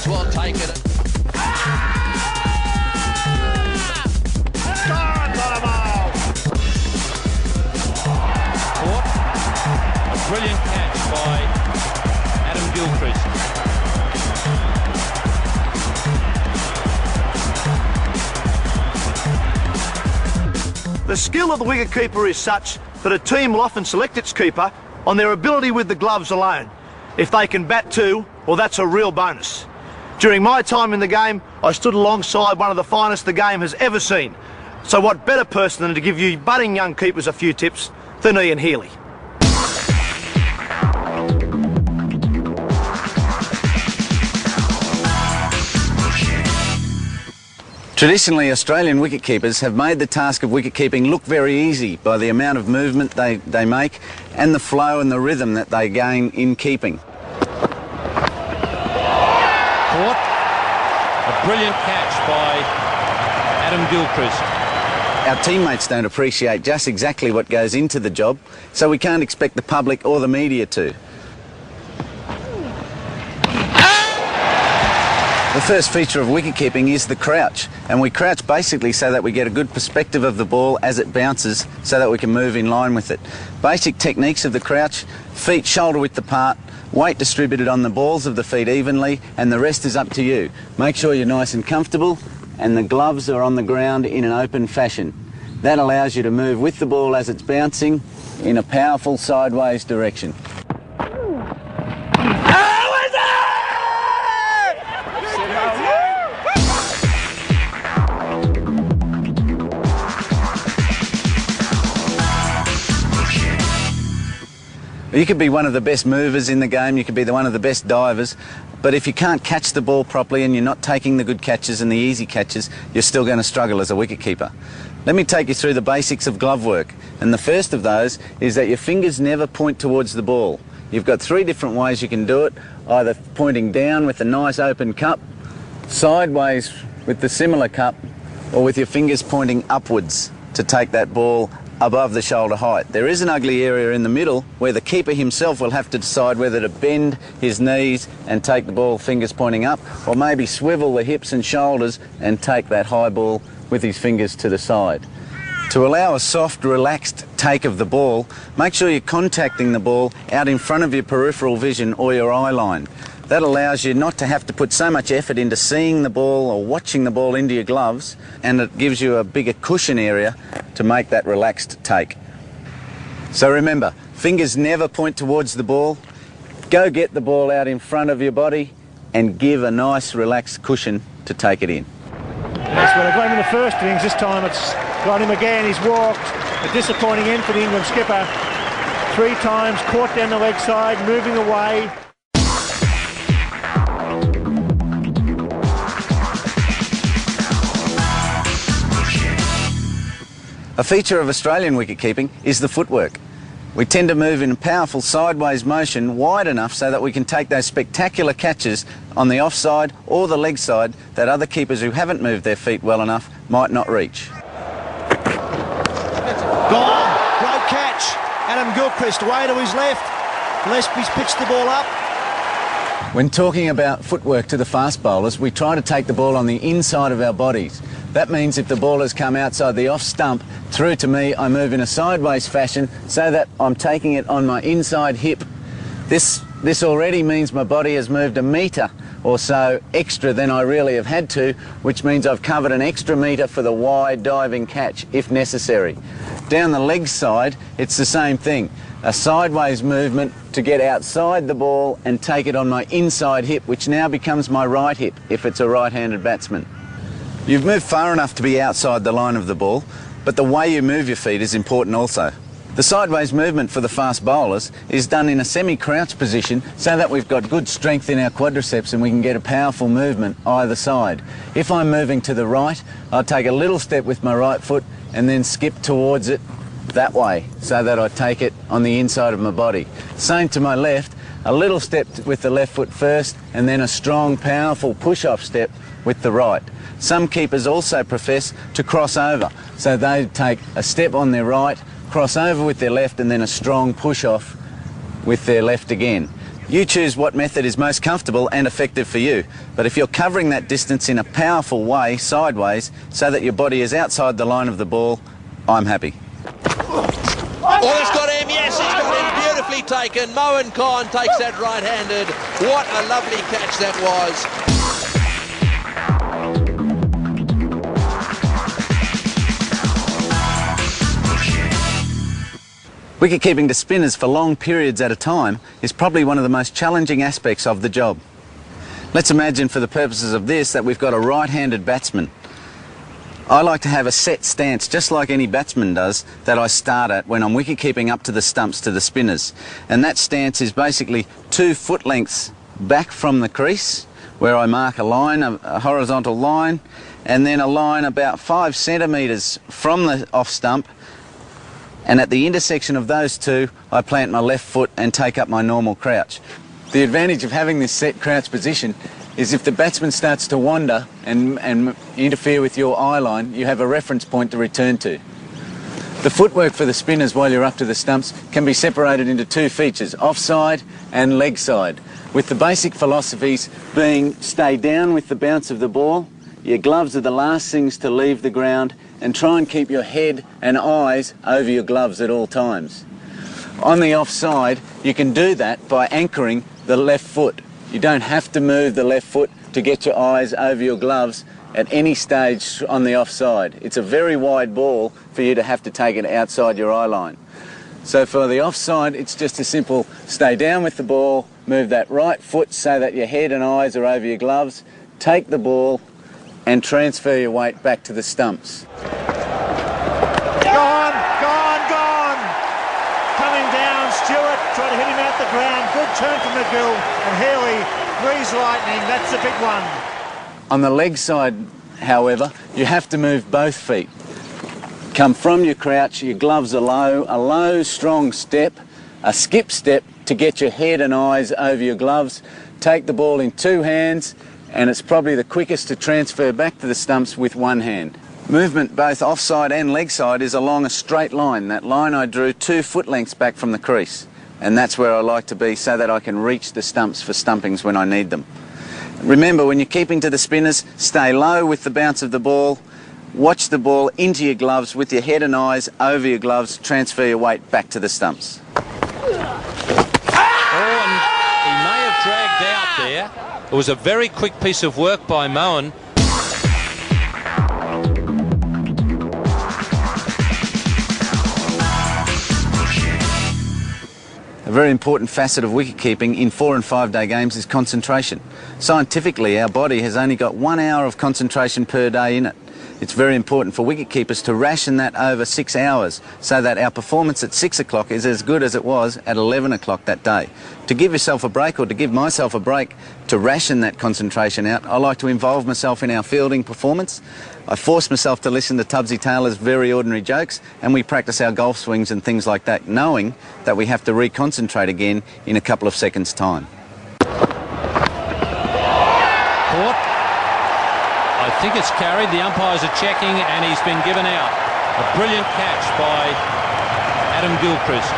well taken. Caught. A brilliant catch by Adam Gilchrist. The skill of the wicketkeeper is such that a team will often select its keeper on their ability with the gloves alone. If they can bat too, well, that's a real bonus. During my time in the game, I stood alongside one of the finest the game has ever seen. So what better person than to give you budding young keepers a few tips than Ian Healy. Traditionally, Australian wicketkeepers have made the task of wicketkeeping look very easy by the amount of movement they make and the flow and the rhythm that they gain in keeping. Caught. A brilliant catch by Adam Gilchrist. Our teammates don't appreciate just exactly what goes into the job, so we can't expect the public or the media to. The first feature of wicketkeeping is the crouch, and we crouch basically so that we get a good perspective of the ball as it bounces so that we can move in line with it. Basic techniques of the crouch: feet shoulder width apart, weight distributed on the balls of the feet evenly, and the rest is up to you. Make sure you're nice and comfortable and the gloves are on the ground in an open fashion. That allows you to move with the ball as it's bouncing in a powerful sideways direction. You could be one of the best movers in the game, you could be one of the best divers, but if you can't catch the ball properly and you're not taking the good catches and the easy catches, you're still going to struggle as a wicketkeeper. Let me take you through the basics of glove work, and the first of those is that your fingers never point towards the ball. You've got three different ways you can do it: either pointing down with a nice open cup, sideways with the similar cup, or with your fingers pointing upwards to take that ball above the shoulder height. There is an ugly area in the middle where the keeper himself will have to decide whether to bend his knees and take the ball fingers pointing up, or maybe swivel the hips and shoulders and take that high ball with his fingers to the side. To allow a soft, relaxed take of the ball, make sure you're contacting the ball out in front of your peripheral vision or your eye line. That allows you not to have to put so much effort into seeing the ball or watching the ball into your gloves, and it gives you a bigger cushion area to make that relaxed take. So remember, fingers never point towards the ball. Go get the ball out in front of your body and give a nice relaxed cushion to take it in. That's what I got him in the first innings. This time it's got him again. He's walked. A disappointing end for the England skipper. 3 times, caught down the leg side, moving away. A feature of Australian wicketkeeping is the footwork. We tend to move in a powerful sideways motion wide enough so that we can take those spectacular catches on the offside or the leg side that other keepers who haven't moved their feet well enough might not reach. Gone! Great catch! Adam Gilchrist way to his left. Gillespie's pitched the ball up. When talking about footwork to the fast bowlers, we try to take the ball on the inside of our bodies. That means if the ball has come outside the off stump through to me, I move in a sideways fashion so that I'm taking it on my inside hip. This already means my body has moved a metre or so extra than I really have had to, which means I've covered an extra metre for the wide diving catch if necessary. Down the leg side, it's the same thing. A sideways movement to get outside the ball and take it on my inside hip, which now becomes my right hip if it's a right-handed batsman. You've moved far enough to be outside the line of the ball, but the way you move your feet is important also. The sideways movement for the fast bowlers is done in a semi-crouch position so that we've got good strength in our quadriceps and we can get a powerful movement either side. If I'm moving to the right, I'll take a little step with my right foot and then skip towards it that way so that I take it on the inside of my body. Same to my left, a little step with the left foot first and then a strong, powerful push-off step with the right. Some keepers also profess to cross over, so they take a step on their right, cross over with their left and then a strong push-off with their left again. You choose what method is most comfortable and effective for you, but if you're covering that distance in a powerful way, sideways, so that your body is outside the line of the ball, I'm happy. Oh, that's got him, yes, he's got him, beautifully taken. Moen Khan takes that right-handed. What a lovely catch that was. Wicket-keeping to spinners for long periods at a time is probably one of the most challenging aspects of the job. Let's imagine for the purposes of this that we've got a right-handed batsman. I like to have a set stance, just like any batsman does, that I start at when I'm wicket-keeping up to the stumps to the spinners. And that stance is basically 2 foot lengths back from the crease, where I mark a line, a horizontal line, and then a line about 5 centimetres from the off stump. And at the intersection of those two, I plant my left foot and take up my normal crouch. The advantage of having this set crouch position is if the batsman starts to wander and interfere with your eye line, you have a reference point to return to. The footwork for the spinners while you're up to the stumps can be separated into 2 features, offside and leg side, with the basic philosophies being stay down with the bounce of the ball, your gloves are the last things to leave the ground, and try and keep your head and eyes over your gloves at all times. On the offside, you can do that by anchoring the left foot. You don't have to move the left foot to get your eyes over your gloves at any stage on the offside. It's a very wide ball for you to have to take it outside your eye line. So for the offside, it's just a simple stay down with the ball, move that right foot so that your head and eyes are over your gloves, take the ball and transfer your weight back to the stumps. Gone, gone, gone. Coming down, Stewart trying to hit him out the ground. Good turn from McGill, and Healy, grease lightning, that's a big one. On the leg side, however, you have to move both feet. Come from your crouch, your gloves are low, a low, strong step, a skip step to get your head and eyes over your gloves. Take the ball in 2 hands, and it's probably the quickest to transfer back to the stumps with 1 hand. Movement both offside and leg side is along a straight line. That line I drew 2 foot lengths back from the crease, and that's where I like to be so that I can reach the stumps for stumpings when I need them. Remember, when you're keeping to the spinners, stay low with the bounce of the ball, watch the ball into your gloves with your head and eyes over your gloves, transfer your weight back to the stumps. Oh, and he may have dragged out there. It was a very quick piece of work by Moen. A very important facet of wicket-keeping in 4- and 5-day games is concentration. Scientifically, our body has only got 1 hour of concentration per day in it. It's very important for wicket-keepers to ration that over 6 hours so that our performance at 6 o'clock is as good as it was at 11 o'clock that day. To give yourself a break, or to give myself a break, to ration that concentration out, I like to involve myself in our fielding performance. I force myself to listen to Tubbsy Taylor's very ordinary jokes, and we practice our golf swings and things like that, knowing that we have to reconcentrate again in a couple of seconds' time. Caught. I think it's carried. The umpires are checking, and he's been given out. A brilliant catch by Adam Gilchrist.